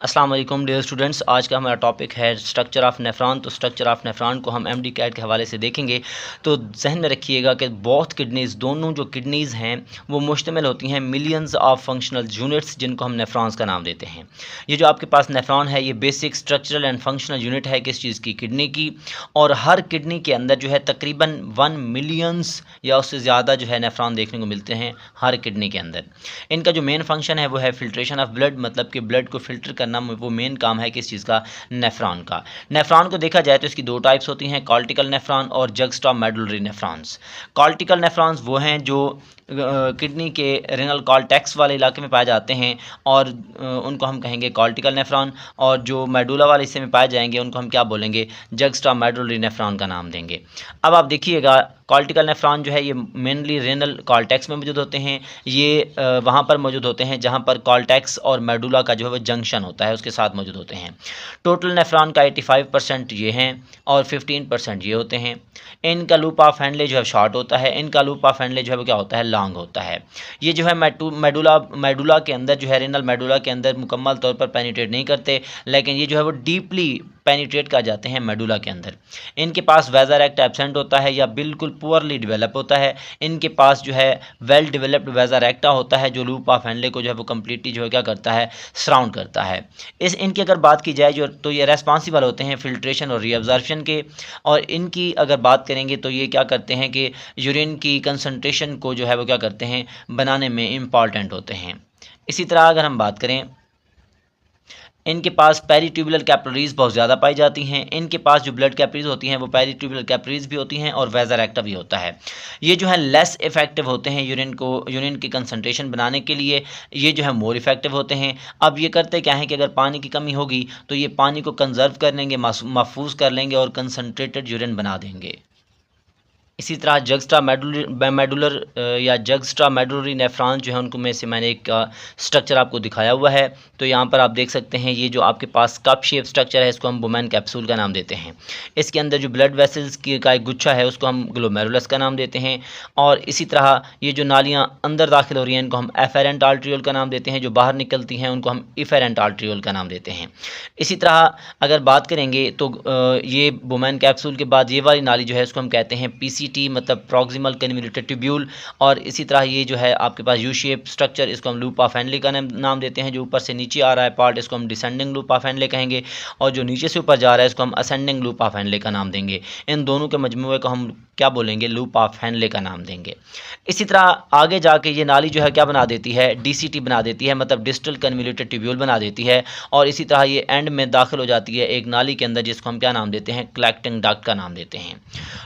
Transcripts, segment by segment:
अस्सलाम वालेकुम dear students. आज का हमारा टॉपिक है स्ट्रक्चर ऑफ नेफ्रॉन। तो स्ट्रक्चर ऑफ नेफ्रॉन को हम एमडी कैट के हवाले से देखेंगे। तो जहन में रखिएगा कि बोथ किडनीज़, दोनों जो किडनीज़ हैं वो मुश्तमिल होती हैं मिलियंस ऑफ फंक्शनल यूनिट्स, जिनको हम नेफ्रॉन्स का नाम देते हैं। ये जो आपके पास नेफ्रॉन है ये basic structural and functional unit है किस चीज़ की, किडनी की। और हर किडनी के अंदर जो है तकरीबन 1 मिलियंस या उससे ज़्यादा जो है नेफ्रॉन देखने को मिलते हैं हर किडनी के अंदर। इनका जो मेन फंक्शन है वो है फिल्ट्रेशन ऑफ ब्लड, मतलब कि ब्लड को फिल्टर करना वो मेन काम है किस चीज़ का, नेफ्रॉन का। नेफ्रॉन को देखा जाए तो इसकी दो टाइप्स होती हैं, कॉर्टिकल नेफ्रॉन और juxta medullary nephrons. Cortical nephrons वो हैं जो किडनी के रेनल कॉर्टेक्स वाले इलाके में पाए जाते हैं और उनको हम कहेंगे कॉर्टिकल नेफ्रॉन। और जो मेडुला वाले हिस्से में पाए जाएंगे उनको हम क्या बोलेंगे, जक्स्टा मेडुलरी नेफ्रॉन का नाम देंगे। अब आप देखिएगा कॉर्टिकल नेफ्रॉन जो है ये मेनली रेनल कॉर्टेक्स में मौजूद होते हैं। ये वहाँ पर मौजूद होते हैं जहाँ पर कॉर्टेक्स और मेडुला का जो है वो जंक्शन होता है, उसके साथ मौजूद होते हैं। टोटल नेफ्रॉन का 85% ये हैं और 15% ये होते हैं। इनका लूप ऑफ हैंडले जो है शॉर्ट होता है, इनका लूप ऑफ हैंडले जो है वो क्या होता है, लॉन्ग होता है। ये जो है मेडुला के अंदर जो है, रेनल मेडुला के अंदर मुकम्मल तौर पर पेनिट्रेट नहीं करते, लेकिन ये जो है वो डीपली पेनिट्रेट कर जाते हैं मेडुला के अंदर। इनके पास वेजर एक्ट एब्सेंट होता है या बिल्कुल पुअरली डेवलप होता है। इनके पास जो है वेल डेवलप्ड वेजर एक्टा होता है जो लूप ऑफ हैंडले को जो है वो कम्प्लीटली जो है क्या करता है, सराउंड करता है। इनकी अगर बात की जाए जो, तो ये रेस्पॉन्सिबल होते हैं फिल्ट्रेशन और रीअब्जॉर्प्शन के। और इनकी अगर बात करेंगे तो ये क्या करते हैं कि यूरिन की कंसंट्रेशन को जो है वो क्या करते हैं, बनाने में इम्पॉर्टेंट होते हैं। इसी तरह अगर हम बात करें, इनके पास पेरीट्यूबुलर कैपिलरीज बहुत ज़्यादा पाई जाती हैं। इनके पास जो ब्लड कैपिलरीज होती हैं वो पेरीट्यूबुलर कैपिलरीज भी होती हैं और वेजर एक्टा भी होता है। ये जो है लेस इफेक्टिव होते हैं यूरिन की कंसंट्रेशन बनाने के लिए, ये जो है मोर इफेक्टिव होते हैं। अब ये करते क्या है कि अगर पानी की कमी होगी तो ये पानी को कंजर्व कर लेंगे, महफूज कर लेंगे और कंसनट्रेटेड यूरिन बना देंगे। इसी तरह जक्स्टा मेडुलर या जक्स्टा मेडुलरी नेफ्रॉन जो है उनको में से मैंने एक स्ट्रक्चर आपको दिखाया हुआ है। तो यहाँ पर आप देख सकते हैं ये जो आपके पास कप शेप स्ट्रक्चर है इसको हम बुमैन कैप्सूल का नाम देते हैं। इसके अंदर जो ब्लड वेसल्स का एक गुच्छा है उसको हम ग्लोमेरुलस का नाम देते हैं। और इसी तरह ये जो नालियाँ अंदर दाखिल हो रही हैं इनको हम एफेरेंट आर्ट्रियोल का नाम देते हैं, जो बाहर निकलती हैं उनको हम इफेरेंट आर्ट्रियोल का नाम देते हैं। इसी तरह अगर बात करेंगे तो ये बुमैन कैप्सूल के बाद ये वाली नाली जो है उसको हम कहते हैं पीसीटी, मतलब प्रॉक्सिमल कन्वोल्यूटेड ट्यूब्यूल। और इसी तरह ये जो है आपके पास यू शेप स्ट्रक्चर, इसको हम लूप ऑफ हैंडले का नाम देते हैं। जो ऊपर से नीचे आ रहा है पार्ट इसको हम डिसेंडिंग लूप ऑफ हैंडले कहेंगे और जो नीचे से ऊपर जा रहा है इसको हम असेंडिंग लूप ऑफ हैंडले का नाम देंगे। इन दोनों के मजमूए को हम क्या बोलेंगे, लूप ऑफ हैंडले का नाम देंगे। इसी तरह आगे जाके ये नाली जो है क्या बना देती है, डीसीटी बना देती है, मतलब डिस्टल कन्वोल्यूटेड ट्यूब्यूल बना देती है। और इसी तरह ये एंड में दाखिल हो जाती है एक नाली के अंदर जिसको हम क्या नाम देते हैं, कलेक्टिंग डक्ट का नाम देते हैं।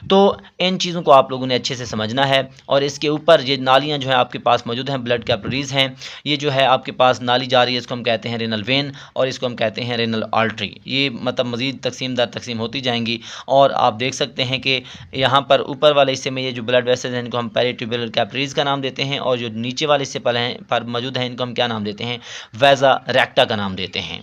तो इन चीज़ों को आप लोगों ने अच्छे से समझना है। और इसके ऊपर ये नालियाँ जो है आपके पास मौजूद हैं, ब्लड कैपिलरीज हैं। ये जो है आपके पास नाली जा रही है इसको हम कहते हैं रेनल वेन और इसको हम कहते हैं रेनल आर्टरी। ये मतलब मज़ीद तकसीम दर तकसीम होती जाएंगी। और आप देख सकते हैं कि यहाँ पर ऊपर वाले हिस्से में ये जो ब्लड वेसल्स हैं इनको हम पेरीट्यूबुलर कैपिलरीज का नाम देते हैं और जो नीचे वाले हिस्से पर मौजूद हैं इनको हम क्या नाम देते हैं, वेजा रेक्टा का नाम देते हैं।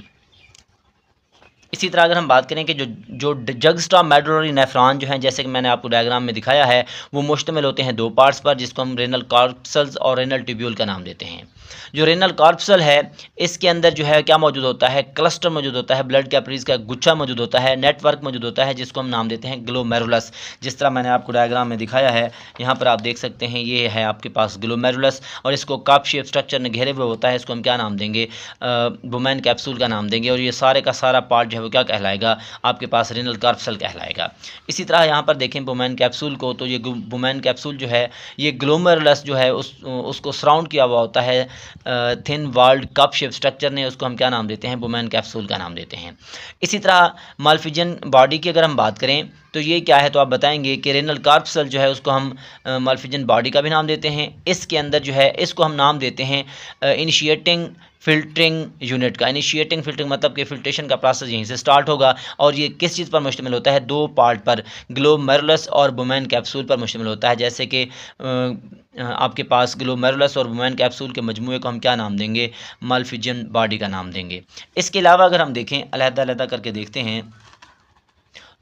इसी तरह अगर हम बात करें कि जो जक्स्टा मेडुलरी नेफ्रॉन जो हैं, जैसे कि मैंने आपको डायग्राम में दिखाया है, वो मुश्तमिल होते हैं दो पार्ट्स पर जिसको हम रेनल कॉर्पसल्स और रेनल ट्यूब्यूल का नाम देते हैं। जो रेनल कॉर्पसल है इसके अंदर जो है क्या मौजूद होता है, क्लस्टर मौजूद होता है, ब्लड कैपिलरीज का गुच्छा मौजूद होता है, नेटवर्क मौजूद होता है जिसको हम नाम देते हैं ग्लोमेरुलस। जिस तरह मैंने आपको डायग्राम में दिखाया है यहाँ पर आप देख सकते हैं ये है आपके पास ग्लोमेरुलस और इसको कप शेप स्ट्रक्चर में घेरे हुए होता है, इसको हम क्या नाम देंगे, बुमैन कैप्सूल का नाम देंगे। और ये सारे का सारा पार्ट जो है वो क्या कहलाएगा, आपके पास रेनल कॉर्पसल कहलाएगा। इसी तरह यहाँ पर देखें बुमैन कैप्सूल को, तो ये बुमैन कैप्सूल जो है ये ग्लोमेरुलस जो है उसको सराउंड किया हुआ होता है thin walled cup shape structure ने, उसको हम क्या नाम देते हैं, बुमैन कैप्सूल का नाम देते हैं। इसी तरह माल्फिजन बॉडी की अगर हम बात करें तो ये क्या है, तो आप बताएंगे कि रेनल कॉर्पसल जो है उसको हम माल्फिजन बॉडी का भी नाम देते हैं। इसके अंदर जो है इसको हम नाम देते हैं इनिशिएटिंग फिल्टरिंग यूनिट का। इनिशिएटिंग फिल्टरिंग मतलब कि फिल्ट्रेशन का प्रोसेस यहीं से स्टार्ट होगा। और ये किस चीज़ पर मुश्तमिल होता है, दो पार्ट पर, ग्लोमेरुलस और बुमैन कैप्सूल पर मुश्तमिल होता है। जैसे कि आपके पास ग्लोमेरुलस और बुमैन कैप्सूल के मजमूए को हम क्या नाम देंगे, माल्फिजन बॉडी का नाम देंगे। इसके अलावा अगर हम देखें अलग-अलग करके देखते हैं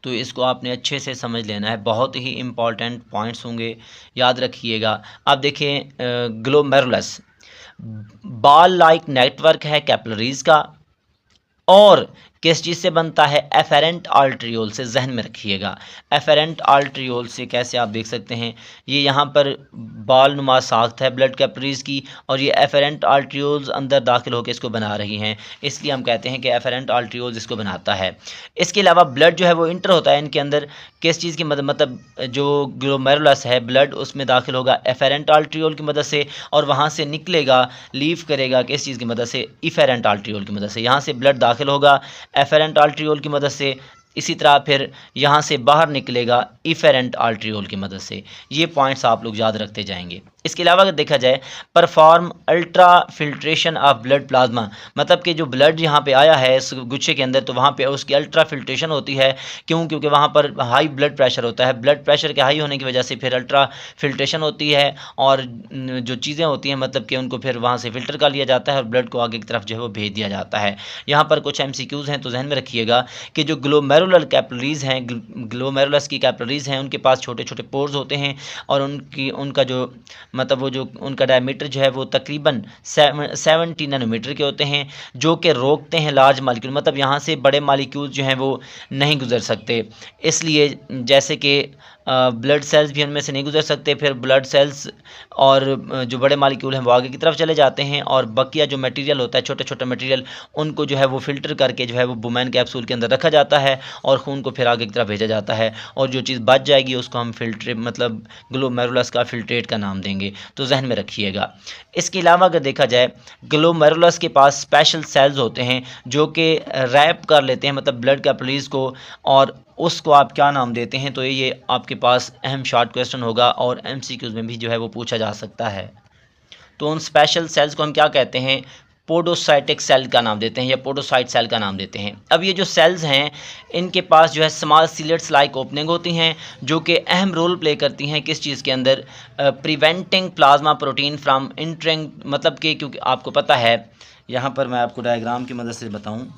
तो इसको आपने अच्छे से समझ लेना है, बहुत ही इम्पॉर्टेंट पॉइंट्स होंगे, याद रखिएगा। आप देखें ग्लोमेरुलस बॉल लाइक नेटवर्क है कैपिलरीज का। और किस चीज़ से बनता है, एफेरेंट आर्टरियोल से, जहन में रखिएगा। एफेरेंट आर्टरियोल से कैसे आप देख सकते हैं, ये यहाँ पर बाल नुमा साख्त है ब्लड कैपिलरीज की, और ये एफेरेंट आर्टरियोल्स अंदर दाखिल होकर इसको बना रही हैं, इसलिए हम कहते हैं कि एफेरेंट आर्टरियोल्स इसको बनाता है। इसके अलावा ब्लड जो है वो इंटर होता है इनके अंदर किस चीज़ की मदद, मतलब जो ग्लोमेरुलस है ब्लड उसमें दाखिल होगा एफेरेंट आर्टरियोल की मदद से, और वहाँ से निकलेगा, लीव करेगा किस चीज़ की मदद से, इफेरेंट आर्टरियोल की मदद से। यहाँ से ब्लड दाखिल होगा एफेरेंट आर्टरियोल की मदद से, इसी तरह फिर यहाँ से बाहर निकलेगा इफेरेंट आर्टरियोल की मदद से। ये पॉइंट्स आप लोग याद रखते जाएंगे। इसके अलावा अगर देखा जाए, perform ultra filtration of blood plasma, मतलब कि जो ब्लड यहाँ पे आया है इस गुच्छे के अंदर, तो वहाँ पे उसकी अल्ट्रा फिल्ट्रेशन होती है। क्यों? क्योंकि वहाँ पर हाई ब्लड प्रेशर होता है, ब्लड प्रेशर के हाई होने की वजह से फिर अल्ट्रा फिल्ट्रेशन होती है, और जो चीज़ें होती हैं मतलब कि उनको फिर वहाँ से फ़िल्टर कर लिया जाता है और ब्लड को आगे की तरफ जो है वो भेज दिया जाता है। यहाँ पर कुछ MCQs हैं, तो जहन में रखिएगा कि जो ग्लोमेरुलर कैपिलरीज हैं, ग्लोमेरुलस की कैपिलरीज हैं, उनके पास छोटे छोटे पोर्स होते हैं, और उनका जो मतलब वो जो उनका डायमीटर जो है वो तकरीबन 70 नैनोमीटर के होते हैं, जो कि रोकते हैं लार्ज मालिक्यूल, मतलब यहाँ से बड़े मालिक्यूल जो हैं वो नहीं गुजर सकते। इसलिए जैसे कि ब्लड सेल्स भी उनमें से नहीं गुजर सकते, फिर ब्लड सेल्स और जो बड़े मालिक्यूल हैं वो आगे की तरफ चले जाते हैं, और बकिया जो मटेरियल होता है, छोटे छोटे मटेरियल, उनको जो है वो फ़िल्टर करके जो है वो बुमैन कैप्सूल के अंदर रखा जाता है, और खून को फिर आगे की तरफ भेजा जाता है, और जो चीज़ बच जाएगी उसको हम फिल्ट्रे मतलब ग्लोमेरुलस का फिल्ट्रेट का नाम देंगे, तो जहन में रखिएगा। इसके अलावा अगर देखा जाए, ग्लोमेरुलस के पास स्पेशल सेल्स होते हैं जो कि रैप कर लेते हैं मतलब ब्लड कैपिलरीज को, और उसको आप क्या नाम देते हैं, तो ये आपके पास अहम शॉर्ट क्वेश्चन होगा, और MCQs में भी जो है वो पूछा जा सकता है। तो उन स्पेशल सेल्स को हम क्या कहते हैं, पोडोसाइटिक सेल का नाम देते हैं, या पोडोसाइट सेल का नाम देते हैं। अब ये जो सेल्स हैं इनके पास जो है स्मॉल सीलेट्स लाइक ओपनिंग होती हैं, जो कि अहम रोल प्ले करती हैं किस चीज़ के अंदर, preventing plasma protein from entering, मतलब कि क्योंकि आपको पता है, यहाँ पर मैं आपको डायग्राम की मदद से बताऊँ,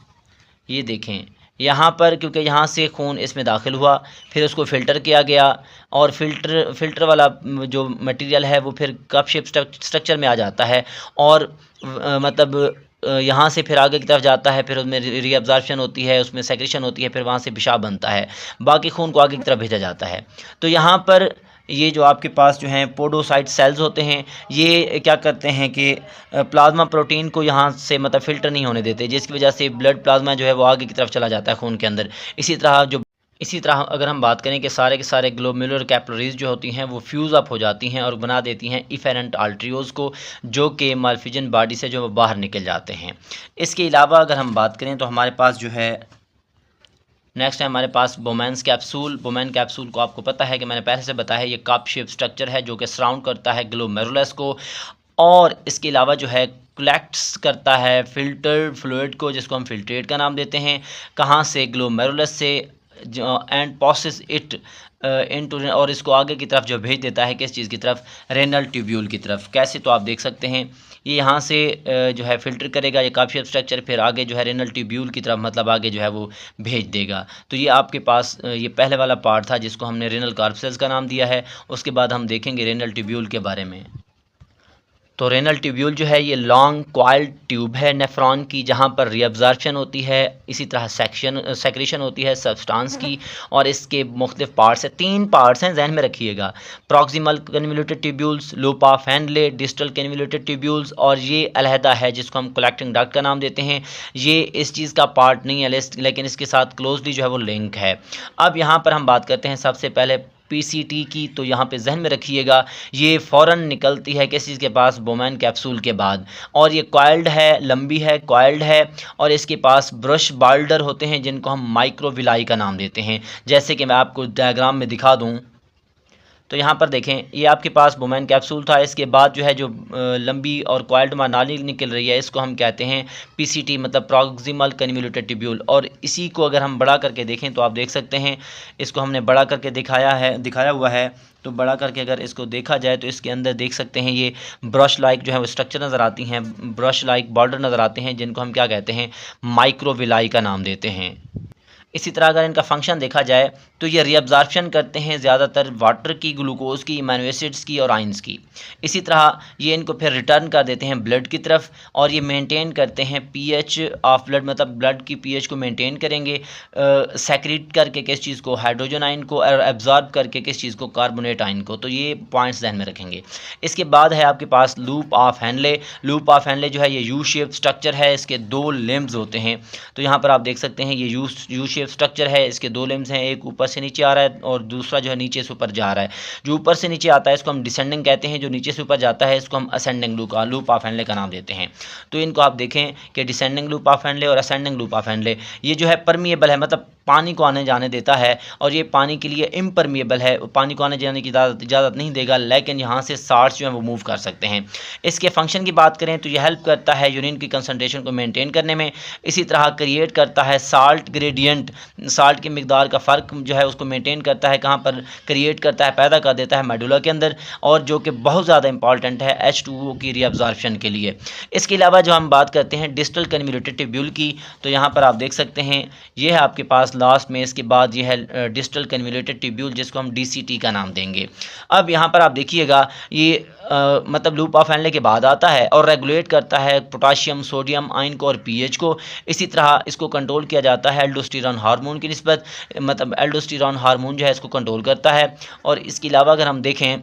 ये देखें यहाँ पर, क्योंकि यहाँ से खून इसमें दाखिल हुआ, फिर उसको फ़िल्टर किया गया, और फ़िल्टर वाला जो मटेरियल है वो फिर कप शेप स्ट्रक्चर में आ जाता है, और मतलब यहाँ से फिर आगे की तरफ जाता है, फिर उसमें रीअब्जॉर्प्शन होती है, उसमें सेक्रेशन होती है, फिर वहाँ से पेशाब बनता है, बाकी खून को आगे की तरफ भेजा जाता है। तो यहाँ पर ये जो आपके पास जो हैं पोडोसाइट सेल्स होते हैं, ये क्या करते हैं कि प्लाज्मा प्रोटीन को यहाँ से मतलब फ़िल्टर नहीं होने देते, जिसकी वजह से ब्लड प्लाज्मा जो है वो आगे की तरफ चला जाता है खून के अंदर। इसी तरह अगर हम बात करें कि सारे के सारे ग्लोमेरुलर कैपिलरीज जो होती हैं वो फ्यूज़ अप हो जाती हैं और बना देती हैं इफेरेंट आर्टरियोल्स को, जो कि मालफिजन बॉडी से जो बाहर निकल जाते हैं। इसके अलावा अगर हम बात करें तो हमारे पास जो है नेक्स्ट है हमारे पास बोमैन्स कैप्सूल। बोमैन कैप्सूल को आपको पता है कि मैंने पहले से बताया है, ये कप शेप स्ट्रक्चर है जो कि सराउंड करता है ग्लोमेरुलस को, और इसके अलावा जो है कलेक्ट्स करता है फिल्टर्ड फ्लूइड को, जिसको हम फिल्ट्रेट का नाम देते हैं, कहाँ से, ग्लोमेरुलस से, एंड पासेस इट इनटू, और इसको आगे की तरफ जो भेज देता है किस चीज़ की तरफ, रेनल ट्यूब्यूल की तरफ। कैसे, तो आप देख सकते हैं ये यहाँ से जो है फ़िल्टर करेगा ये कप शेप स्ट्रक्चर, फिर आगे जो है रेनल ट्यूब्यूल की तरफ मतलब आगे जो है वो भेज देगा। तो ये आपके पास ये पहले वाला पार्ट था जिसको हमने रेनल कार्पसेल्स का नाम दिया है। उसके बाद हम देखेंगे रेनल ट्यूब्यूल के बारे में। तो रेनल ट्यूब्यूल जो है ये लॉन्ग क्वाइल्ड ट्यूब है नेफ्रॉन की, जहाँ पर रीअब्जॉर्प्शन होती है, इसी तरह सेक्रेशन होती है सब्सटेंस की, और इसके मुख्तलिफ पार्ट्स हैं, 3 पार्ट्स हैं, जहन में रखिएगा। Proximal convoluted tubules, loop of Henle, distal convoluted tubules, और ये अलहदा है जिसको हम कलेक्टिंग डक्ट का नाम देते हैं। ये इस चीज़ का पार्ट नहीं है, लेकिन इसके साथ क्लोजली जो है वो लिंक है। अब यहाँ पर हम बात करते हैं सबसे पहले PCT की, तो यहाँ पे जहन में रखिएगा ये फ़ौरन निकलती है किस चीज़ के पास, बोमैन कैप्सूल के बाद, और ये कॉइल्ड है, लंबी है, कॉइल्ड है, और इसके पास ब्रश बाल्डर होते हैं जिनको हम माइक्रोविलाई का नाम देते हैं, जैसे कि मैं आपको डायग्राम में दिखा दूँ। तो यहाँ पर देखें ये आपके पास बोमैन कैप्सूल था, इसके बाद जो है जो लंबी और कॉइल्ड नाली निकल रही है इसको हम कहते हैं PCT मतलब प्रॉक्सिमल कन्वोल्यूटेड ट्यूब्यूल। और इसी को अगर हम बड़ा करके देखें तो आप देख सकते हैं, इसको हमने बड़ा करके दिखाया हुआ है। तो बड़ा करके अगर इसको देखा जाए तो इसके अंदर देख सकते हैं ये ब्रश लाइक जो है वो स्ट्रक्चर नज़र आती हैं, ब्रश लाइक बॉर्डर नज़र आते हैं, जिनको हम क्या कहते हैं, माइक्रोविलाई का नाम देते हैं। इसी तरह अगर इनका फंक्शन देखा जाए तो ये रीअब्जॉर्प्शन करते हैं ज़्यादातर वाटर की, ग्लूकोज की, अमीनो एसिड्स की और आइंस की। इसी तरह ये इनको फिर रिटर्न कर देते हैं ब्लड की तरफ और ये मेंटेन करते हैं पीएच ऑफ ब्लड, मतलब ब्लड की पीएच को मेंटेन करेंगे सेक्रेट करके किस चीज़ को, हाइड्रोजन आयन को, और एब्जॉर्ब करके किस चीज़ को, कार्बोनेट आयन को। तो ये पॉइंट्स ध्यान में रखेंगे। इसके बाद है आपके पास loop of Henle. Loop of Henle जो है ये यू शेप स्ट्रक्चर है, इसके 2 लिम्ब्स होते हैं। तो यहाँ पर आप देख सकते हैं ये यू शेप स्ट्रक्चर है, इसके 2 लिम्ब्स हैं, एक ऊपर से नीचे आ रहा है और दूसरा जो है नीचे से ऊपर जा रहा है। जो ऊपर से नीचे आता है इसको हम डिसेंडिंग कहते हैं, जो नीचे से ऊपर जाता है इसको हम असेंडिंग लूप ऑफ हेनले का नाम देते हैं। तो इनको आप देखें कि डिसेंडिंग लूप ऑफ हेनले और असेंडिंग लूप ऑफ हेनले, ये जो है परमिएबल है, मतलब पानी को आने जाने देता है, और ये पानी के लिए इम्परमिएबल है, पानी को आने जाने की इजाज़त नहीं देगा, लेकिन यहाँ से साल्ट्स जो है वो मूव कर सकते हैं। इसके फंक्शन की बात करें तो ये हेल्प करता है यूरिन की कंसनट्रेशन को मेंटेन करने में। इसी तरह क्रिएट करता है साल्ट ग्रेडियंट, साल्ट की मिकदार का फ़र्क जो है उसको मेंटेन करता है, कहाँ पर क्रिएट करता है, पैदा कर देता है मेडुला के अंदर, और जो कि बहुत ज़्यादा इंपॉर्टेंट है H2O की रीअब्जॉर्प्शन के लिए। इसके अलावा जो हम बात करते हैं डिस्टल कन्वोल्यूटेड ट्यूब्यूल की, तो यहाँ पर आप देख सकते हैं ये है आपके पास लास्ट में, इसके बाद ये है डिस्टल कन्वोल्यूटेड ट्यूब्यूल जिसको हम DCT का नाम देंगे। अब यहाँ पर आप देखिएगा ये मतलब लूप ऑफ हेनले के बाद आता है और रेगुलेट करता है पोटाशियम, सोडियम आयन को और पीएच को। इसी तरह इसको कंट्रोल किया जाता है एल्डोस्टेरॉन हार्मोन की निस्बत, मतलब एल्डोस्टेरॉन हार्मोन जो है इसको कंट्रोल करता है। और इसके अलावा अगर हम देखें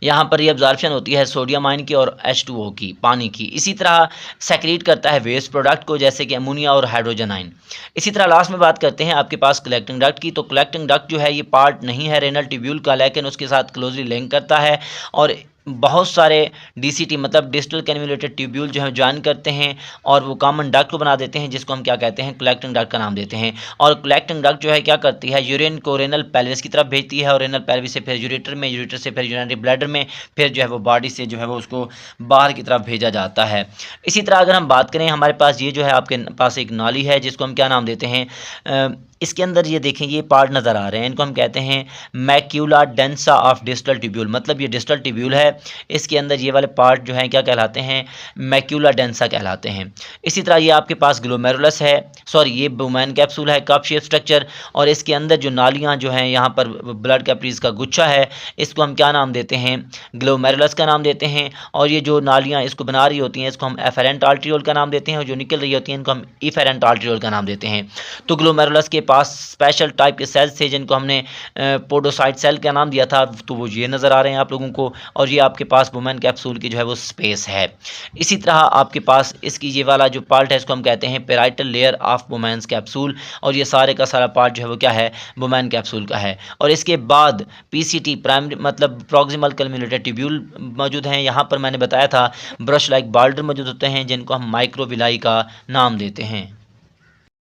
यहाँ पर ये अब्जॉर्प्शन होती है सोडियम आयन की और H2O की, पानी की। इसी तरह सेक्रेट करता है वेस्ट प्रोडक्ट को, जैसे कि अमोनिया और हाइड्रोजन आयन। इसी तरह लास्ट में बात करते हैं आपके पास कलेक्टिंग डक्ट की। तो कलेक्टिंग डक्ट जो है ये पार्ट नहीं है रेनल ट्यूब्यूल का, लेकिन उसके साथ क्लोजली लिंक करता है और बहुत सारे DCT मतलब डिस्टल कन्वोल्यूटेड ट्यूब्यूल जो है ज्वाइन करते हैं और वो कॉमन डक्ट को बना देते हैं, जिसको हम क्या कहते हैं, कलेक्टिंग डक्ट का नाम देते हैं। और कलेक्टिंग डक्ट जो है क्या करती है, यूरिन को रेनल पेल्विस की तरफ भेजती है और रेनल पेल्विस से फिर यूरेटर में, यूरेटर से फिर यूरिनरी ब्लैडर में, फिर जो है वो बॉडी से जो है वो उसको बाहर की तरफ भेजा जाता है। इसी तरह अगर हम बात करें, हमारे पास ये जो है आपके पास एक नाली है जिसको हम क्या नाम देते हैं, इसके अंदर ये देखें ये पार्ट नज़र आ रहे हैं, इनको हम कहते हैं macula densa of distal tubule, मतलब ये डिस्टल ट्यूब्यूल है, इसके अंदर ये वाले पार्ट जो हैं क्या कहलाते हैं, मैक्यूला डेंसा कहलाते हैं। इसी तरह ये आपके पास ग्लोमेरुलस है, सॉरी ये बुमैन कैप्सूल है, कप शेप स्ट्रक्चर, और इसके अंदर जो नालियाँ जो हैं यहाँ पर ब्लड कैपिलरीज का गुच्छा है, इसको हम क्या नाम देते हैं, ग्लोमेरुलस का नाम देते हैं। और ये जो नालियाँ इसको बना रही होती हैं इसको हम एफेरेंट आर्टरियोल का नाम देते हैं, और जो निकल रही होती हैं इनको हम इफेरेंट आर्टरियोल का नाम देते हैं। तो ग्लोमेरुलस के पास स्पेशल टाइप के सेल्स थे जिनको हमने पोडोसाइट सेल का नाम दिया था, तो वो ये नज़र आ रहे हैं आप लोगों को। और ये आपके पास वुमेन कैप्सूल की जो है वो स्पेस है। इसी तरह आपके पास इसकी ये वाला जो पार्ट है इसको हम कहते हैं parietal layer of Bowman's capsule, और ये सारे का सारा पार्ट जो है वो क्या है, वुमेन कैप्सूल का है। और इसके बाद PCT प्राइमरी मतलब प्रॉक्सिमल कन्वोल्यूटेड ट्यूब्यूल मौजूद हैं। यहाँ पर मैंने बताया था ब्रश लाइक बाल्डर मौजूद होते हैं जिनको हम माइक्रोविलाई का नाम देते हैं।